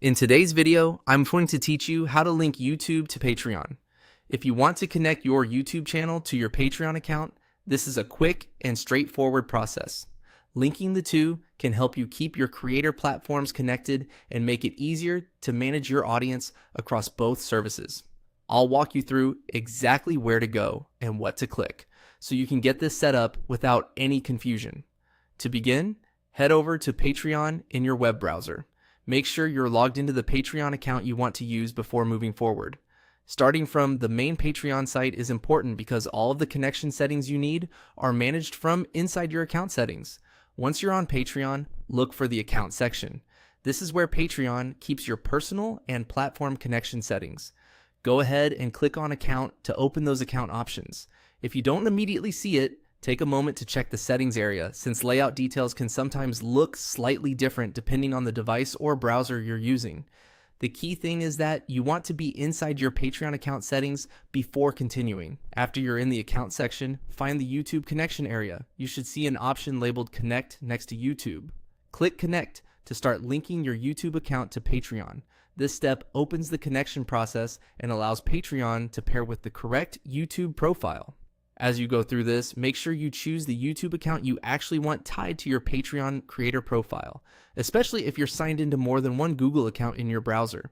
In today's video, I'm going to teach you how to link YouTube to Patreon. If you want to connect your YouTube channel to your Patreon account, this is a quick and straightforward process. Linking the two can help you keep your creator platforms connected and make it easier to manage your audience across both services. I'll walk you through exactly where to go and what to click, so you can get this set up without any confusion. To begin, head over to Patreon in your web browser. Make sure you're logged into the Patreon account you want to use before moving forward. Starting from the main Patreon site is important because all of the connection settings you need are managed from inside your account settings. Once you're on Patreon, look for the account section. This is where Patreon keeps your personal and platform connection settings. Go ahead and click on account to open those account options. If you don't immediately see it, take a moment to check the settings area, since layout details can sometimes look slightly different depending on the device or browser you're using. The key thing is that you want to be inside your Patreon account settings before continuing. After you're in the account section, find the YouTube connection area. You should see an option labeled Connect next to YouTube. Click Connect to start linking your YouTube account to Patreon. This step opens the connection process and allows Patreon to pair with the correct YouTube profile. As you go through this, make sure you choose the YouTube account you actually want tied to your Patreon creator profile, especially if you're signed into more than one Google account in your browser.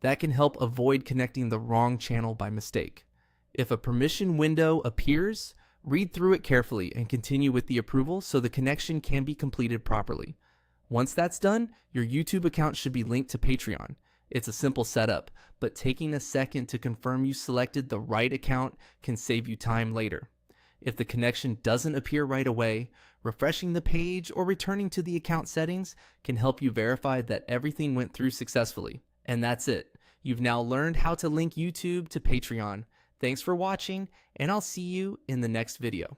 That can help avoid connecting the wrong channel by mistake. If a permission window appears, read through it carefully and continue with the approval so the connection can be completed properly. Once that's done, your YouTube account should be linked to Patreon. It's a simple setup, but taking a second to confirm you selected the right account can save you time later. If the connection doesn't appear right away, refreshing the page or returning to the account settings can help you verify that everything went through successfully. And that's it. You've now learned how to link YouTube to Patreon. Thanks for watching, and I'll see you in the next video.